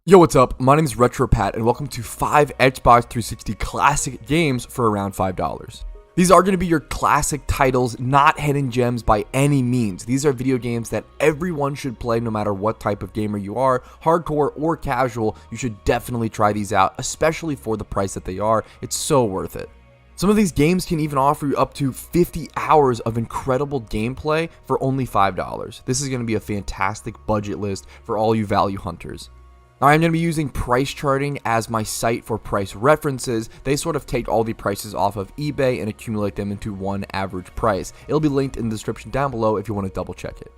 Yo, what's up? My name is RetroPat, and welcome to 5 Xbox 360 classic games for around $5. These are going to be your classic titles, not hidden gems by any means. These are video games that everyone should play no matter what type of gamer you are, hardcore or casual. You should definitely try these out, especially for the price that they are. It's so worth it. Some of these games can even offer you up to 50 hours of incredible gameplay for only $5. This is going to be a fantastic budget list for all you value hunters. Now, I'm going to be using price charting as my site for price references. They sort of take all the prices off of eBay and accumulate them into one average price. It'll be linked in the description down below if you want to double check it.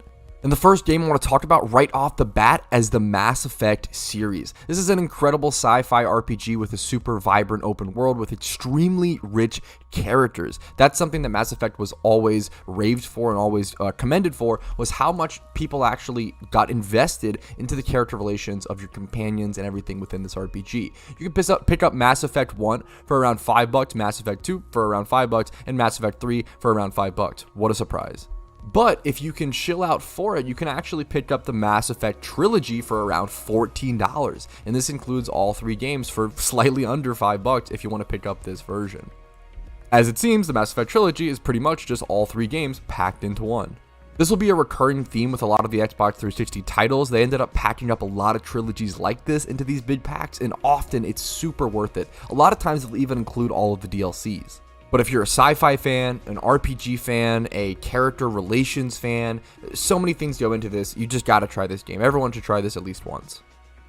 And the first game I want to talk about right off the bat is the Mass Effect series. This is an incredible sci-fi RPG with a super vibrant open world with extremely rich characters. That's something that Mass Effect was always raved for and always commended for, was how much people actually got invested into the character relations of your companions and everything within this RPG. You can pick up Mass Effect 1 for around $5, Mass Effect 2 for around $5, and Mass Effect 3 for around $5. What a surprise. But if you can chill out for it, you can actually pick up the Mass Effect trilogy for around $14. And this includes all 3 games for slightly under $5 if you want to pick up this version. As it seems, the Mass Effect trilogy is pretty much just all 3 games packed into one. This will be a recurring theme with a lot of the Xbox 360 titles. They ended up packing up a lot of trilogies like this into these big packs, and often it's super worth it. A lot of times they'll even include all of the DLCs. But if you're a sci-fi fan, an RPG fan, a character relations fan, so many things go into this. You just got to try this game. Everyone should try this at least once.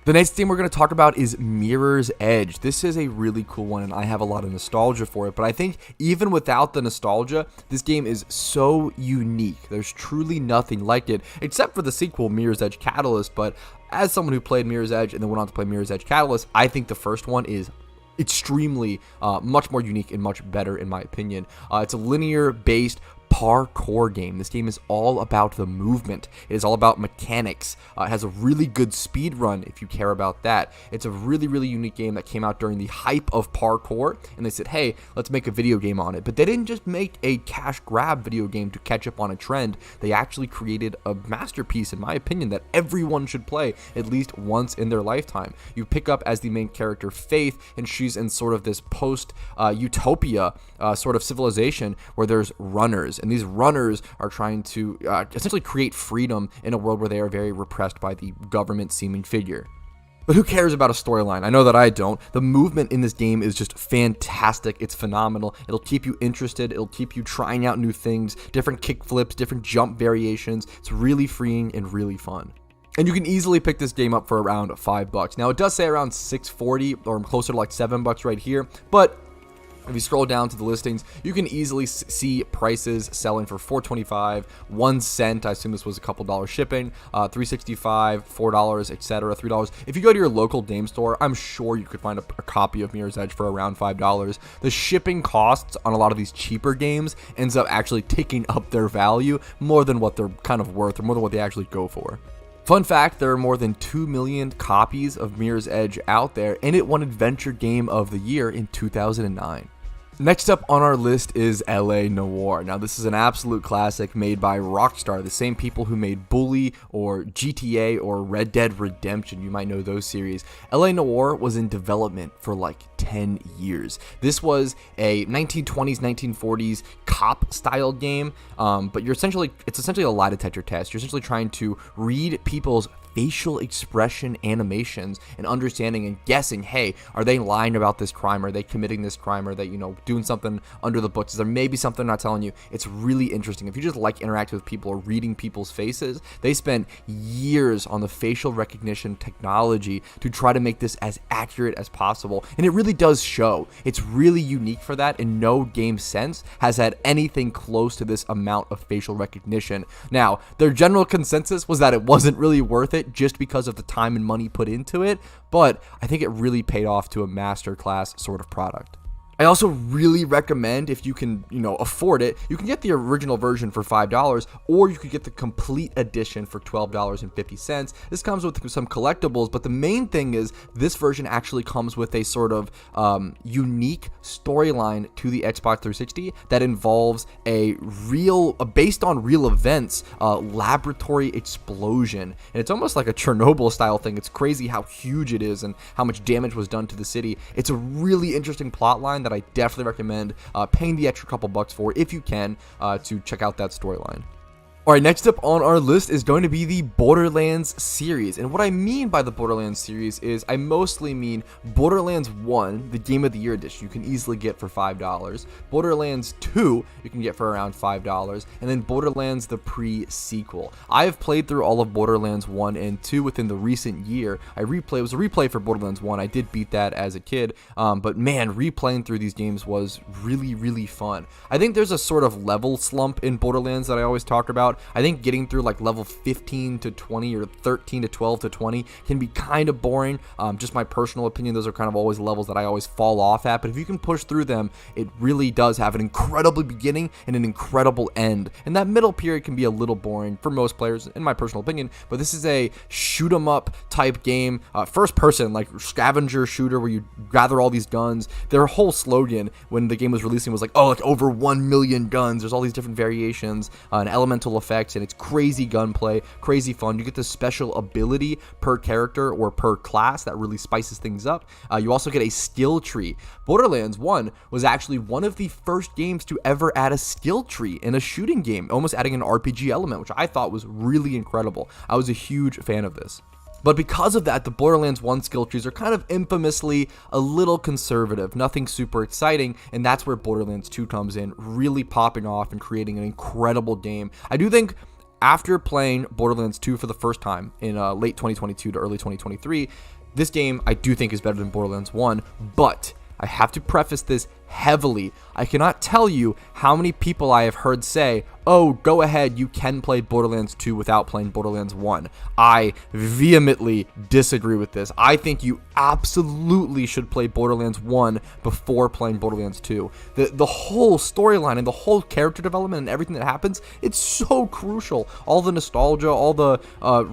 The next game we're going to talk about is Mirror's Edge. This is a really cool one, and I have a lot of nostalgia for it. But I think even without the nostalgia, this game is so unique. There's truly nothing like it, except for the sequel, Mirror's Edge Catalyst. But as someone who played Mirror's Edge and then went on to play Mirror's Edge Catalyst, I think the first one is extremely much more unique and much better in my opinion. It's a linear based parkour game. This game is all about the movement. It is all about mechanics. It has a really good speed run if you care about that. It's a really unique game that came out during the hype of parkour, and they said, hey, let's make a video game on it. But they didn't just make a cash grab video game to catch up on a trend. They actually created a masterpiece, in my opinion, that everyone should play at least once in their lifetime. You pick up as the main character Faith, and she's in sort of this post-utopia sort of civilization where there's runners. And these runners are trying to essentially create freedom in a world where they are very repressed by the government seeming figure. But who cares about a storyline? I know that I don't. The movement in this game is just fantastic. It's phenomenal. It'll keep you interested. It'll keep you trying out new things, different kick flips, different jump variations. It's really freeing and really fun. And you can easily pick this game up for around $5. Now, it does say around $6.40 or closer to like $7 right here, but if you scroll down to the listings, you can easily see prices selling for $4.25, 1 cent. I assume this was a couple dollars shipping, $3.65, $4, etc., $3. If you go to your local game store, I'm sure you could find a copy of Mirror's Edge for around $5. The shipping costs on a lot of these cheaper games ends up actually ticking up their value more than what they're kind of worth, or more than what they actually go for. Fun fact, there are more than 2 million copies of Mirror's Edge out there, and it won Adventure Game of the Year in 2009. Next up on our list is LA Noire. Now, this is an absolute classic made by Rockstar, the same people who made Bully or GTA or Red Dead Redemption. You might know those series. LA Noire was in development for like 10 years. This was a 1920s, 1940s cop style game, but it's essentially a lie detector test. You're essentially trying to read people's facial expression animations and understanding and guessing, hey, are they lying about this crime? Are they committing this crime? Are they, doing something under the books? Is there maybe something not telling you? It's really interesting. If you just like interacting with people or reading people's faces, they spent years on the facial recognition technology to try to make this as accurate as possible. And it really does show. It's really unique for that, and no game since has had anything close to this amount of facial recognition. Now, their general consensus was that it wasn't really worth it just because of the time and money put into it, but I think it really paid off to a masterclass sort of product. I also really recommend, if you can, afford it, you can get the original version for $5, or you could get the complete edition for $12.50. This comes with some collectibles, but the main thing is this version actually comes with a sort of unique storyline to the Xbox 360 that involves a based on real events, laboratory explosion. And it's almost like a Chernobyl style thing. It's crazy how huge it is and how much damage was done to the city. It's a really interesting plot line that I definitely recommend paying the extra couple bucks for if you can to check out that storyline. Alright, next up on our list is going to be the Borderlands series. And what I mean by the Borderlands series is I mostly mean Borderlands 1, the Game of the Year edition, you can easily get for $5. Borderlands 2, you can get for around $5. And then Borderlands the pre-sequel. I have played through all of Borderlands 1 and 2 within the recent year. It was a replay for Borderlands 1. I did beat that as a kid. But man, replaying through these games was really, really fun. I think there's a sort of level slump in Borderlands that I always talk about. I think getting through like level 15 to 20 or 13 to 12 to 20 can be kind of boring. Just my personal opinion, those are kind of always levels that I always fall off at. But if you can push through them, it really does have an incredible beginning and an incredible end. And that middle period can be a little boring for most players, in my personal opinion. But this is a shoot 'em up type game, first person, like scavenger shooter where you gather all these guns. Their whole slogan when the game was releasing was like, oh, like over 1 million guns. There's all these different variations, and elemental effects, and it's crazy gunplay, crazy fun. You get this special ability per character or per class that really spices things up. You also get a skill tree. Borderlands 1 was actually one of the first games to ever add a skill tree in a shooting game, almost adding an RPG element, which I thought was really incredible. I was a huge fan of this. But because of that, the Borderlands 1 skill trees are kind of infamously a little conservative, nothing super exciting, and that's where Borderlands 2 comes in, really popping off and creating an incredible game. I do think after playing Borderlands 2 for the first time in late 2022 to early 2023, this game I do think is better than Borderlands 1, but I have to preface this heavily. I cannot tell you how many people I have heard say, oh, go ahead, you can play Borderlands 2 without playing Borderlands 1. I vehemently disagree with this. I think you absolutely should play Borderlands 1 before playing Borderlands 2. The whole storyline and the whole character development and everything that happens, it's so crucial. All the nostalgia, all the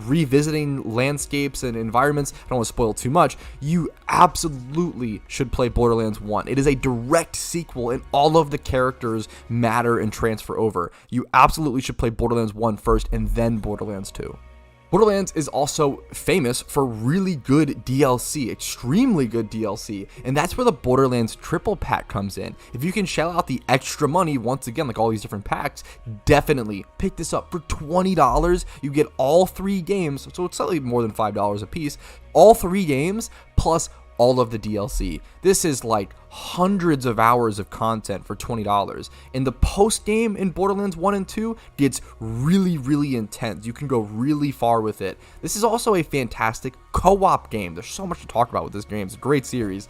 revisiting landscapes and environments. I don't want to spoil too much. You absolutely should play Borderlands 1. It is a direct sequel and all of the characters matter and transfer over. You absolutely should play Borderlands 1 first and then Borderlands 2. Borderlands is also famous for really good DLC, extremely good DLC, and that's where the Borderlands triple pack comes in. If you can shell out the extra money, once again, like all these different packs, definitely pick this up for $20. You get all 3 games, so it's slightly more than $5 a piece, all 3 games plus all of the DLC. This is like hundreds of hours of content for $20. And the post game in Borderlands 1 and 2 gets really, really intense. You can go really far with it. This is also a fantastic co-op game. There's so much to talk about with this game. It's a great series.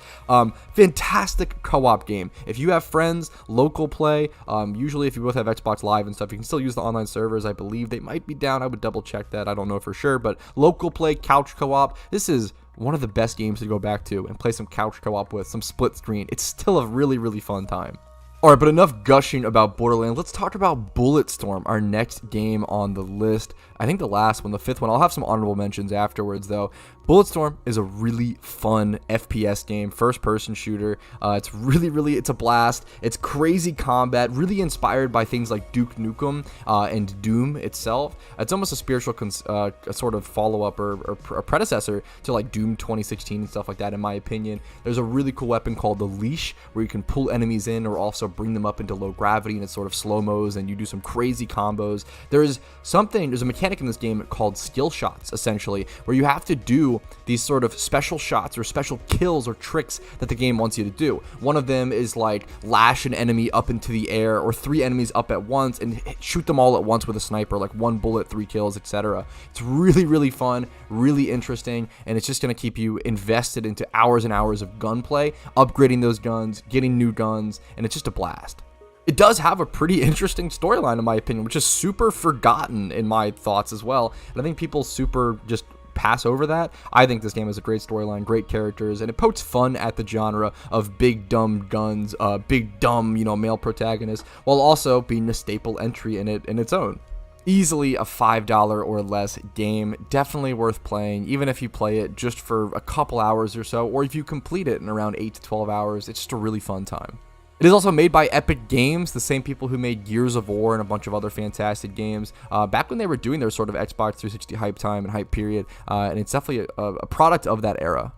Fantastic co-op game. If you have friends, local play, usually if you both have Xbox Live and stuff, you can still use the online servers. I believe they might be down. I would double check that. I don't know for sure, but local play, couch co-op, this is one of the best games to go back to and play some couch co-op with, some split screen. It's still a really, really fun time. Alright, but enough gushing about Borderlands. Let's talk about Bulletstorm, our next game on the list. I think the last one, the 5th one. I'll have some honorable mentions afterwards, though. Bulletstorm is a really fun FPS game, first-person shooter. It's it's a blast. It's crazy combat, really inspired by things like Duke Nukem and Doom itself. It's almost a spiritual a sort of follow-up or a predecessor to like Doom 2016 and stuff like that, in my opinion. There's a really cool weapon called the Leash, where you can pull enemies in or also bring them up into low gravity, and it's sort of slow-mos, and you do some crazy combos. There's a mechanic in this game called skill shots, essentially, where you have to do these sort of special shots or special kills or tricks that the game wants you to do. One of them is like lash an enemy up into the air, or 3 enemies up at once and shoot them all at once with a sniper, like 1 bullet, 3 kills, etc. It's really, really fun, really interesting, and it's just going to keep you invested into hours and hours of gunplay, upgrading those guns, getting new guns, and it's just a blast. It does have a pretty interesting storyline, in my opinion, which is super forgotten in my thoughts as well. And I think people super just pass over that. I think this game has a great storyline, great characters, and it pokes fun at the genre of big dumb guns, big dumb, male protagonists, while also being a staple entry in its own. Easily a $5 or less game, definitely worth playing, even if you play it just for a couple hours or so, or if you complete it in around 8 to 12 hours, it's just a really fun time. It is also made by Epic Games, the same people who made Gears of War and a bunch of other fantastic games back when they were doing their sort of Xbox 360 hype time and hype period, and it's definitely a product of that era.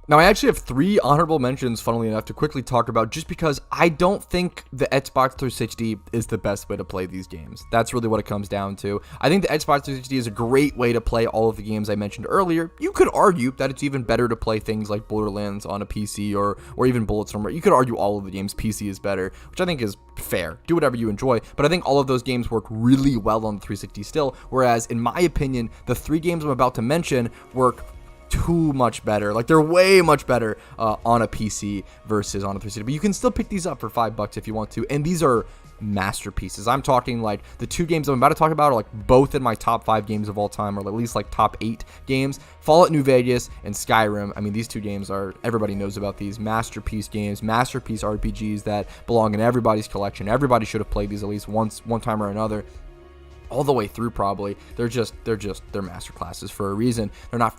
Now, I actually have 3 honorable mentions, funnily enough, to quickly talk about, just because I don't think the Xbox 360 is the best way to play these games. That's really what it comes down to. I think the Xbox 360 is a great way to play all of the games I mentioned earlier. You could argue that it's even better to play things like Borderlands on a PC or even Bulletstorm. You could argue all of the games PC is better, which I think is fair. Do whatever you enjoy, but I think all of those games work really well on the 360 still, whereas, in my opinion, the 3 games I'm about to mention work too much better. Like, they're way much better on a PC versus on a 360, but you can still pick these up for $5 if you want to, and these are masterpieces. I'm talking like the 2 games I'm about to talk about are like both in my top 5 games of all time, or at least like top 8 games. Fallout New Vegas and Skyrim. I mean, these 2 games are, everybody knows about these masterpiece games, masterpiece RPGs that belong in everybody's collection. Everybody should have played these at least one time or another. All the way through, probably. They're master classes for a reason.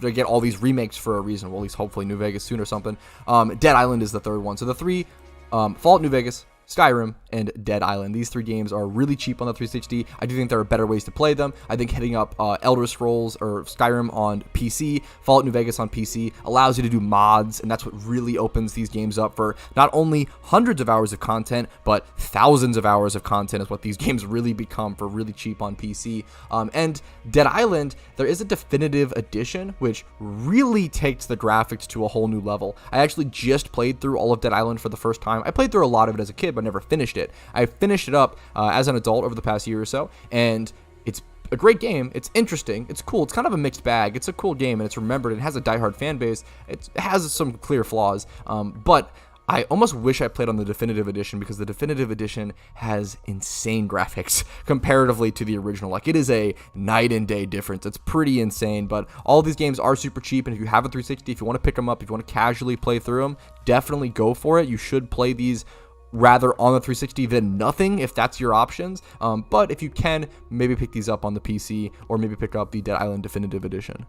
They get all these remakes for a reason. Well, at least hopefully New Vegas soon or something. Dead Island is the 3rd one. So the 3, Fallout New Vegas, Skyrim, and Dead Island. These 3 games are really cheap on the 360. I do think there are better ways to play them. I think hitting up Elder Scrolls or Skyrim on PC, Fallout New Vegas on PC, allows you to do mods, and that's what really opens these games up for not only hundreds of hours of content, but thousands of hours of content is what these games really become for really cheap on PC. And Dead Island, there is a definitive edition, which really takes the graphics to a whole new level. I actually just played through all of Dead Island for the first time. I played through a lot of it as a kid, but never finished it. I finished it up as an adult over the past year or so, and it's a great game. It's interesting. It's cool. It's kind of a mixed bag. It's a cool game, and it's remembered. It has a diehard fan base. It has some clear flaws, but I almost wish I played on the definitive edition, because the definitive edition has insane graphics comparatively to the original. Like, it is a night and day difference. It's pretty insane, but all of these games are super cheap, and if you have a 360, if you want to pick them up, if you want to casually play through them, definitely go for it. You should play these rather on the 360 than nothing, if that's your options. But if you can, maybe pick these up on the PC, or maybe pick up the Dead Island Definitive Edition.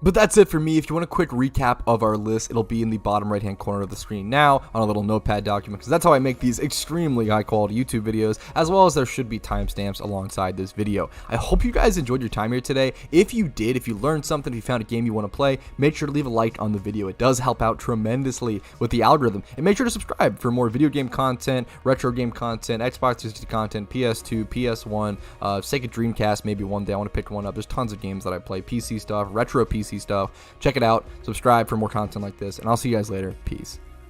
But that's it for me. If you want a quick recap of our list, it'll be in the bottom right hand corner of the screen now on a little notepad document, because that's how I make these extremely high quality YouTube videos, as well as there should be timestamps alongside this video. I hope you guys enjoyed your time here today. If you did, if you learned something, if you found a game you want to play, make sure to leave a like on the video. It does help out tremendously with the algorithm. And make sure to subscribe for more video game content, retro game content, Xbox 360 content, PS2, PS1, Sega Dreamcast, maybe one day I want to pick one up. There's tons of games that I play, PC stuff, retro PC stuff. Check it out, subscribe for more content like this, and I'll see you guys later. Peace.